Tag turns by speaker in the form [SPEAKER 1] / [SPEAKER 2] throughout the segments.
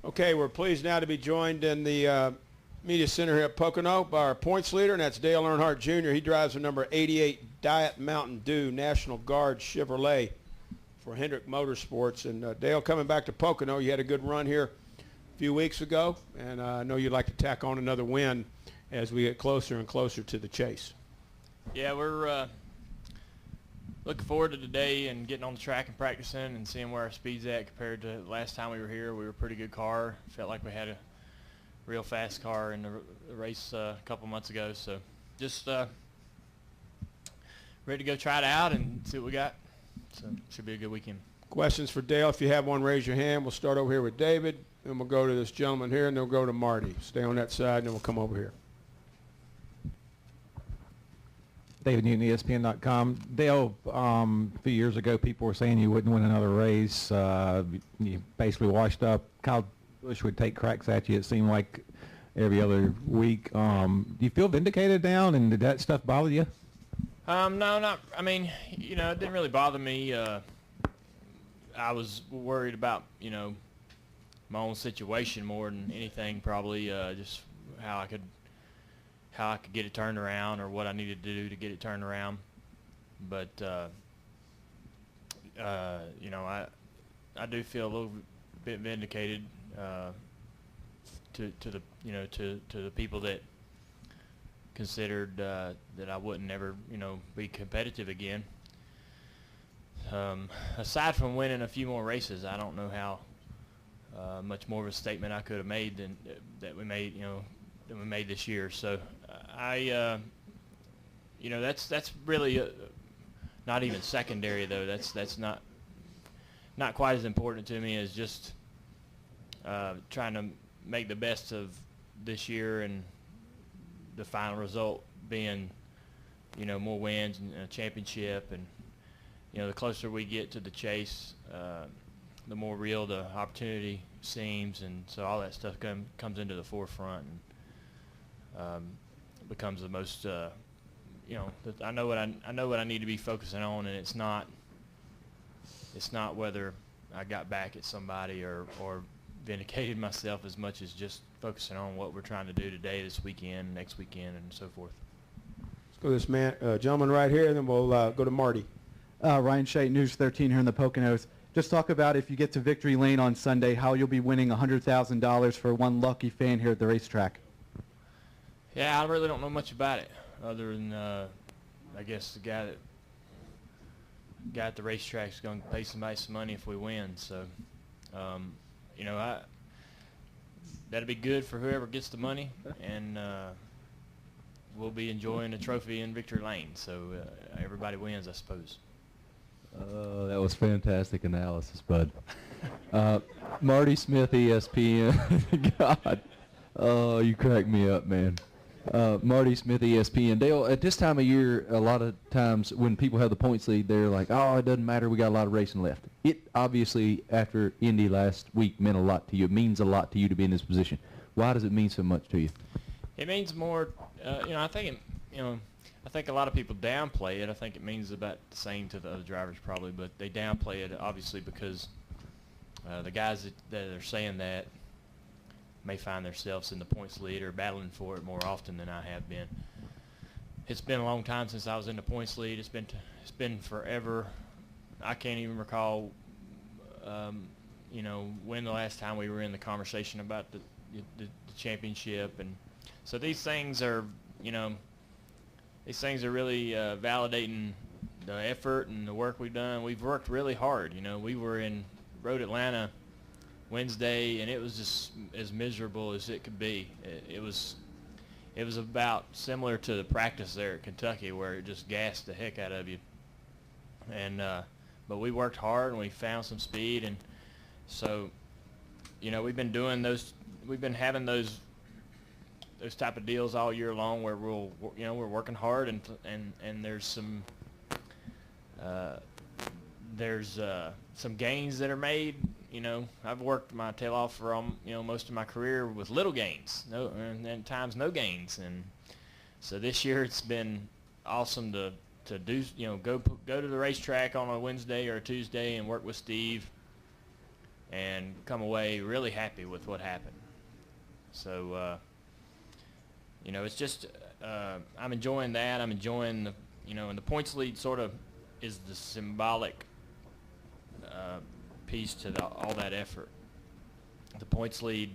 [SPEAKER 1] Okay, we're pleased now to be joined in the media center here at Pocono by our points leader, and that's Dale Earnhardt Jr. He drives the number 88 Diet Mountain Dew National Guard Chevrolet for Hendrick Motorsports. And Dale, coming back to Pocono, you had a good run here a few weeks ago, and I know you'd like to tack on another win as we get closer and closer to the chase.
[SPEAKER 2] Yeah, we're looking forward to today and getting on the track and practicing and seeing where our speed's at compared to last time we were here. We were a pretty good car. Felt like we had a real fast car in the race a couple months ago. So just ready to go try it out and see what we got. So should be a good weekend.
[SPEAKER 1] Questions for Dale? If you have one, raise your hand. We'll start over here with David, then we'll go to this gentleman here, and then we'll go to Marty. Stay on that side, and then we'll come over here.
[SPEAKER 3] David Newton, ESPN.com. Dale, a few years ago, people were saying you wouldn't win another race. You basically washed up. Kyle Busch would take cracks at you, it seemed like, every other week. Do you feel vindicated now, and did that stuff bother you?
[SPEAKER 2] No, not. I mean, it didn't really bother me. I was worried about, my own situation more than anything, probably just how I could get it turned around or what I needed to do to get it turned around. But, I do feel a little bit vindicated to the people that considered that I wouldn't ever, be competitive again. Aside from winning a few more races, I don't know how much more of a statement I could have made than that we made, than we made this year. So that's really not even secondary, though. That's not quite as important to me as just trying to make the best of this year, and the final result being, more wins and a championship. And the closer we get to the chase, the more real the opportunity seems, and so all that stuff comes into the forefront and becomes the most. I know what I need to be focusing on, and it's not whether I got back at somebody or vindicated myself as much as just focusing on what we're trying to do today, this weekend, next weekend, and so forth.
[SPEAKER 1] Let's go to this gentleman right here, and then we'll go to Marty.
[SPEAKER 4] Ryan Shea, News 13 here in the Poconos. Just talk about, if you get to victory lane on Sunday, how you'll be winning $100,000 for one lucky fan here at the racetrack.
[SPEAKER 2] Yeah, I really don't know much about it, other than I guess the guy at the racetrack is going to pay somebody some money if we win. So, that'll be good for whoever gets the money, and we'll be enjoying a trophy in victory lane. So everybody wins, I suppose.
[SPEAKER 5] That was fantastic analysis, bud. Marty Smith, ESPN. God, oh, you cracked me up, man. Marty Smith, ESPN. Dale, at this time of year, a lot of times when people have the points lead, they're like, oh, it doesn't matter, we got a lot of racing left. It obviously, after Indy last week, meant a lot to you. It means a lot to you to be in this position. Why does it mean so much to you?
[SPEAKER 2] It means more, I think I think a lot of people downplay it. I think it means about the same to the other drivers probably, but they downplay it obviously because the guys that are saying that may find themselves in the points lead or battling for it more often than I have been. It's been a long time since I was in the points lead. It's been forever. I can't even recall, when the last time we were in the conversation about the championship. And so these things are, really validating the effort and the work we've done. We've worked really hard. We were in Road Atlanta Wednesday, and it was just as miserable as it could be. It was about similar to the practice there at Kentucky, where it just gassed the heck out of you. And but we worked hard, and we found some speed, and so we've been doing those. We've been having those type of deals all year long, where we're working hard, and there's some gains that are made. I've worked my tail off for most of my career with little gains, and at times no gains, and so this year it's been awesome to do go to the racetrack on a Wednesday or a Tuesday and work with Steve and come away really happy with what happened. So, it's just I'm enjoying that. I'm enjoying the, and the points lead sort of is the symbolic piece to all that effort. The points lead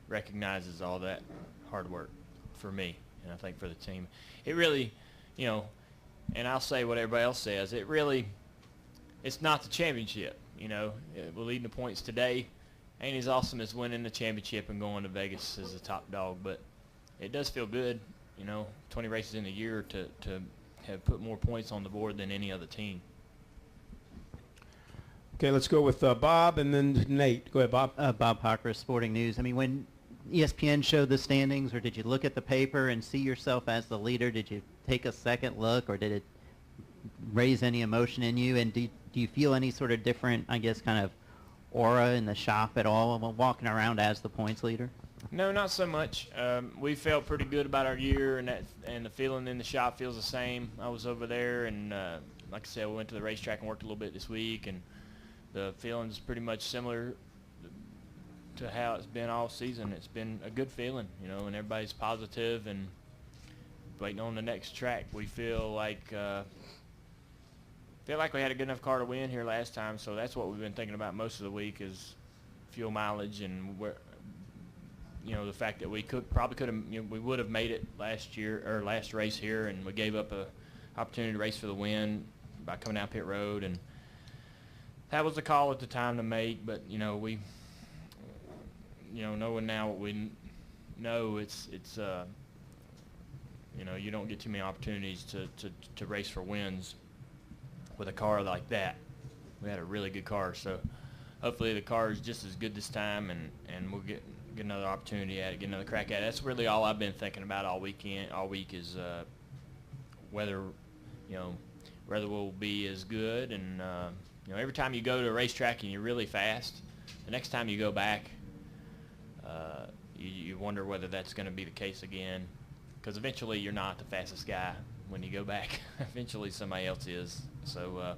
[SPEAKER 2] recognizes all that hard work for me, and I think for the team. It really, and I'll say what everybody else says, it's not the championship. We're leading the points today. Ain't as awesome as winning the championship and going to Vegas as a top dog, but it does feel good, 20 races in a year to have put more points on the board than any other team.
[SPEAKER 1] Okay, let's go with Bob and then Nate. Go ahead, Bob.
[SPEAKER 6] Bob Hocker, Sporting News. I mean, when ESPN showed the standings, or did you look at the paper and see yourself as the leader? Did you take a second look, or did it raise any emotion in you? And do you feel any sort of different, I guess, kind of aura in the shop at all when walking around as the points leader?
[SPEAKER 2] No, not so much. We felt pretty good about our year, and the feeling in the shop feels the same. I was over there, and like I said, we went to the racetrack and worked a little bit this week, and the feeling's pretty much similar to how it's been all season. It's been a good feeling, and everybody's positive and waiting on the next track. We feel like we had a good enough car to win here last time, so that's what we've been thinking about most of the week is fuel mileage and where, the fact that we probably could have, we would have made it last year or last race here, and we gave up a opportunity to race for the win by coming down pit road, and that was the call at the time to make. But we, knowing now what we know, it's you don't get too many opportunities to race for wins with a car like that. We had a really good car, so hopefully the car is just as good this time, and we'll get another opportunity at it, get another crack at it. That's really all I've been thinking about all week is whether we'll be as good. And every time you go to a racetrack and you're really fast, the next time you go back, you wonder whether that's going to be the case again, because eventually you're not the fastest guy when you go back. Eventually somebody else is. So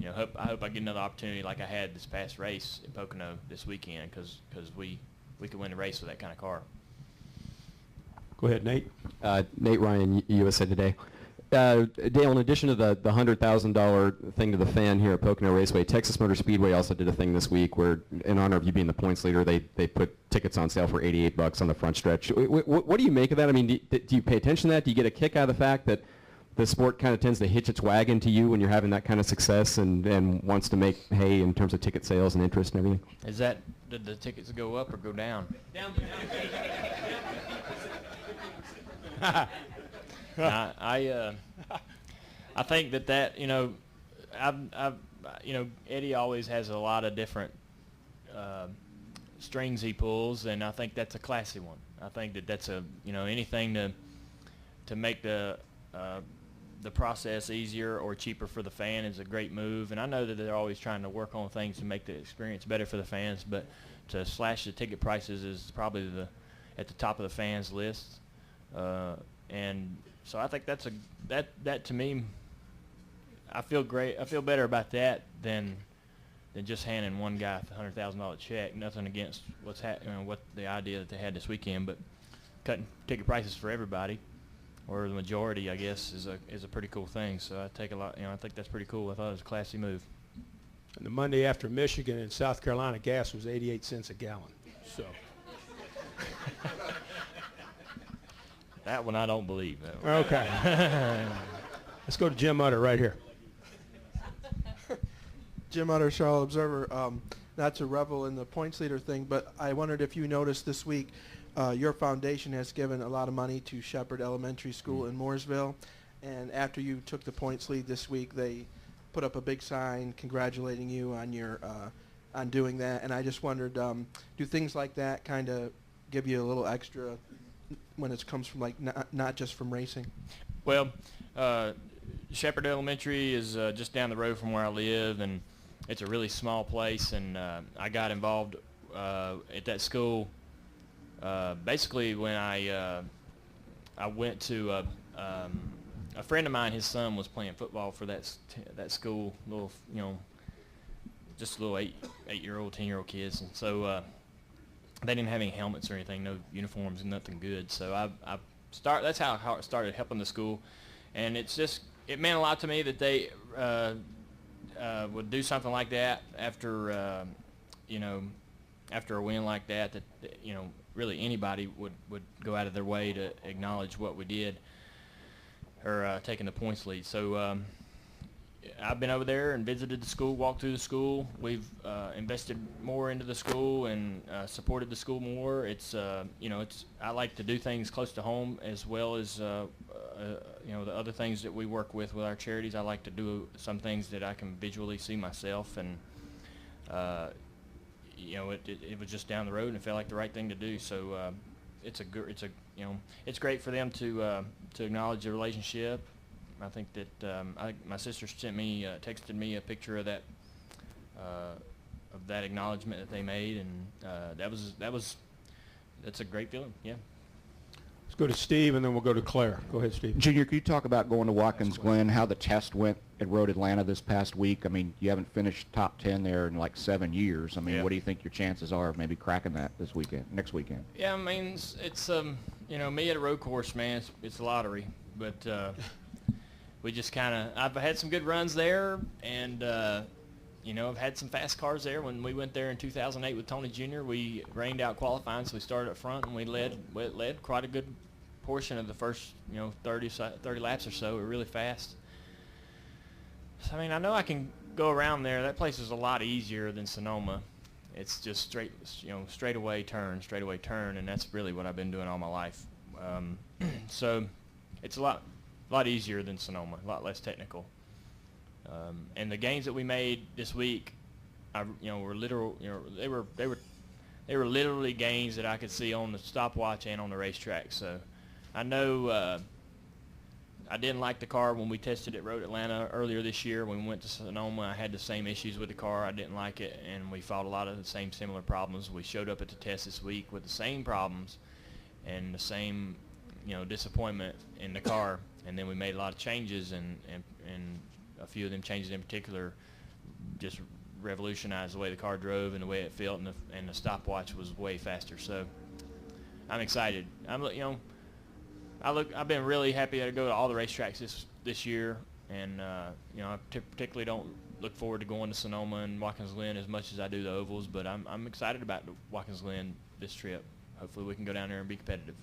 [SPEAKER 2] I hope I get another opportunity like I had this past race at Pocono this weekend, because we could win the race with that kind of car.
[SPEAKER 1] Go ahead, Nate.
[SPEAKER 7] Nate Ryan, USA Today. Dale, in addition to the $100,000 thing to the fan here at Pocono Raceway, Texas Motor Speedway also did a thing this week where, in honor of you being the points leader, they put tickets on sale for $88 on the front stretch. What do you make of that? I mean, do you pay attention to that? Do you get a kick out of the fact that the sport kind of tends to hitch its wagon to you when you're having that kind of success and wants to make hay in terms of ticket sales and interest and everything?
[SPEAKER 2] Did the tickets go up or go down? Down. I think that Eddie always has a lot of different strings he pulls, and I think that's a classy one. I think that's anything to make the process easier or cheaper for the fan is a great move. And I know that they're always trying to work on things to make the experience better for the fans, but to slash the ticket prices is probably at the top of the fans list. And so I think that to me, I feel great. I feel better about that than just handing one guy a $100,000 check. Nothing against what the idea that they had this weekend, but cutting ticket prices for everybody, or the majority, I guess, is a pretty cool thing. So I take a lot. I think that's pretty cool. I thought it was a classy move.
[SPEAKER 1] And the Monday after Michigan and South Carolina, gas was 88 cents a gallon. So.
[SPEAKER 2] That one I don't believe. That one.
[SPEAKER 1] Okay. Let's go to Jim Utter right here.
[SPEAKER 8] Jim Utter, Charlotte Observer. Not to revel in the points leader thing, but I wondered if you noticed this week your foundation has given a lot of money to Shepherd Elementary School in Mooresville, and after you took the points lead this week, they put up a big sign congratulating you on your on doing that. And I just wondered, do things like that kind of give you a little extra when it comes from not just from racing?
[SPEAKER 2] Well, Shepherd Elementary is just down the road from where I live, and it's a really small place. And I got involved at that school basically when I went to a friend of mine. His son was playing football for that school, little just little 8-year-old, 10-year-old kids, and so they didn't have any helmets or anything, no uniforms, nothing good. So that's how I started helping the school, and it meant a lot to me that they would do something like that after after a win like that. That really anybody would go out of their way to acknowledge what we did, or taking the points lead. So I've been over there and visited the school, walked through the school. We've invested more into the school and supported the school more. I like to do things close to home, as well as the other things that we work with our charities. I like to do some things that I can visually see myself, and it was just down the road and it felt like the right thing to do. So it's great for them to acknowledge the relationship. I think that my sister texted me a picture of that acknowledgement that they made, and that's a great feeling. Yeah.
[SPEAKER 1] Let's go to Steve, and then we'll go to Claire. Go ahead, Steve.
[SPEAKER 9] Junior, could you talk about going to Watkins Glen, how the test went at Road Atlanta this past week? I mean, you haven't finished top 10 there in like 7 years. I mean,
[SPEAKER 2] Yeah.
[SPEAKER 9] What do you think your chances are of maybe cracking that next weekend?
[SPEAKER 2] Yeah, I mean, it's me at a road course, man, it's a lottery. But we just I've had some good runs there, and I've had some fast cars there. When we went there in 2008 with Tony Jr., we rained out qualifying, so we started up front, and we led quite a good portion of the first 30 laps or so. We were really fast. So, I mean, I know I can go around there. That place is a lot easier than Sonoma. It's just straightaway turn, and that's really what I've been doing all my life. So it's a lot easier than Sonoma, a lot less technical. And the gains that we made this week, were literal. They were literally gains that I could see on the stopwatch and on the racetrack. So I know I didn't like the car when we tested at Road Atlanta earlier this year. When we went to Sonoma, I had the same issues with the car. I didn't like it, and we fought a lot of the same similar problems. We showed up at the test this week with the same problems and the same disappointment in the car, and then we made a lot of changes, and a few of them changes in particular just revolutionized the way the car drove and the way it felt, and the stopwatch was way faster. So I'm excited. I've been really happy to go to all the racetracks this year, and I particularly don't look forward to going to Sonoma and Watkins Glen as much as I do the ovals, but I'm excited about Watkins Glen this trip. Hopefully we can go down there and be competitive.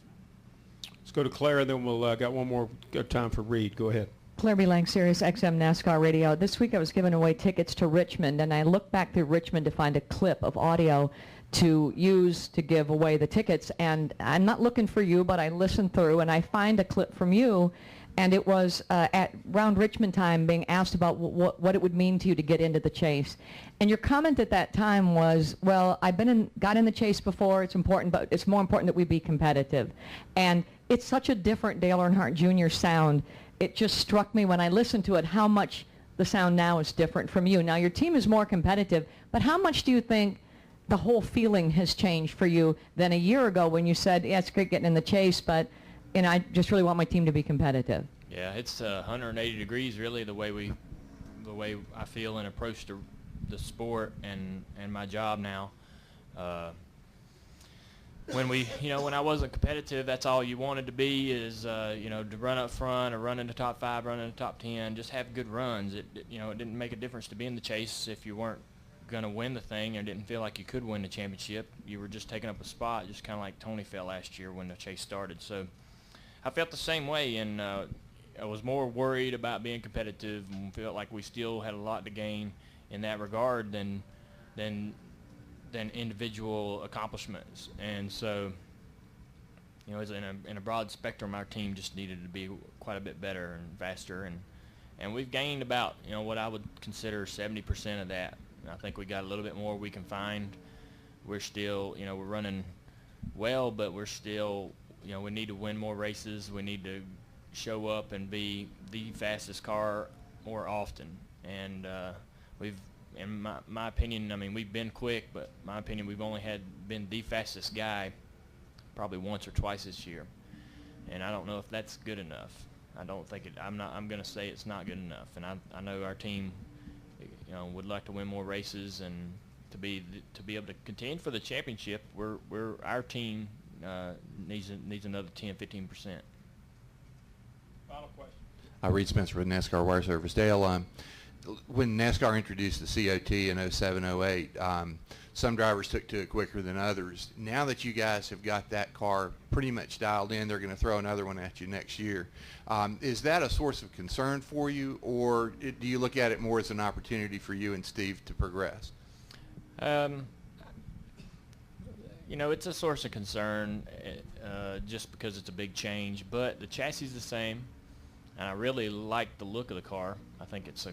[SPEAKER 1] Let's go to Claire, and then we'll got one more good time for Reed. Go ahead.
[SPEAKER 10] Claire B. Lang, Sirius XM NASCAR Radio. This week I was giving away tickets to Richmond, and I looked back through Richmond to find a clip of audio to use to give away the tickets. And I'm not looking for you, but I listened through, and I find a clip from you, and it was at around Richmond time being asked about what it would mean to you to get into the chase. And your comment at that time was, well, got in the chase before, it's important, but it's more important that we be competitive. And it's such a different Dale Earnhardt Jr. sound. It just struck me when I listened to it how much the sound now is different from you. Now, your team is more competitive, but how much do you think the whole feeling has changed for you than a year ago when you said, yeah, it's great getting in the chase, but I just really want my team to be competitive?
[SPEAKER 2] Yeah, it's 180 degrees really the way I feel and approach the sport and my job now. When I wasn't competitive, that's all you wanted to be is to run up front or run in the top 5, run in the top 10, just have good runs. It didn't make a difference to be in the chase if you weren't going to win the thing and didn't feel like you could win the championship. You were just taking up a spot, just kind of like Tony felt last year when the chase started. So I felt the same way, and I was more worried about being competitive and felt like we still had a lot to gain in that regard than individual accomplishments. And so, as in a broad spectrum, our team just needed to be quite a bit better and faster, and we've gained about what I would consider 70% of that. And I think we got a little bit more we can find. We're still, we're running well, but we're still, we need to win more races. We need to show up and be the fastest car more often. And in my opinion, I mean, we've been quick, but my opinion, we've only been the fastest guy probably once or twice this year. And I don't know if that's good enough. I don't think I'm going to say it's not good enough. And I know our team would like to win more races and to be able to contend for the championship. Our team needs another 10-15%.
[SPEAKER 1] Final question.
[SPEAKER 11] Reed Spencer with NASCAR Wire Service. Dale, when NASCAR introduced the COT in 07, 08, some drivers took to it quicker than others. Now that you guys have got that car pretty much dialed in, they're going to throw another one at you next year. Is that a source of concern for you, or do you look at it more as an opportunity for you and Steve to progress?
[SPEAKER 2] It's a source of concern just because it's a big change, but the chassis is the same, and I really like the look of the car. I think it's a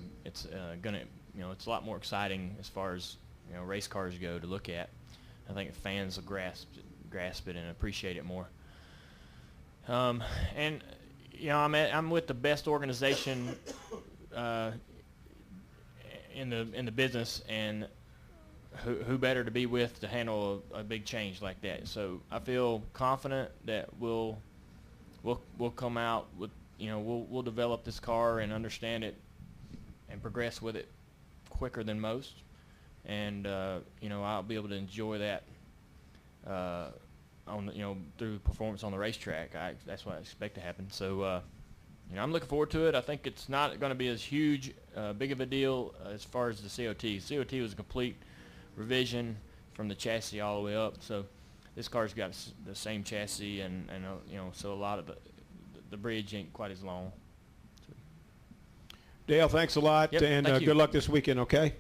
[SPEAKER 2] lot more exciting as far as race cars go to look at. I think fans will grasp it and appreciate it more. I'm with the best organization in the business, and who better to be with to handle a big change like that. So I feel confident that we'll come out with we'll develop this car and understand it and progress with it quicker than most, and I'll be able to enjoy that through performance on the racetrack. That's what I expect to happen. So I'm looking forward to it. I think it's not going to be as big of a deal as far as the COT. COT was a complete revision from the chassis all the way up. So this car's got the same chassis, and so a lot of the bridge ain't quite as long.
[SPEAKER 1] Dale, thanks a lot,
[SPEAKER 2] Yep,
[SPEAKER 1] and
[SPEAKER 2] thank you.
[SPEAKER 1] good luck this weekend, okay?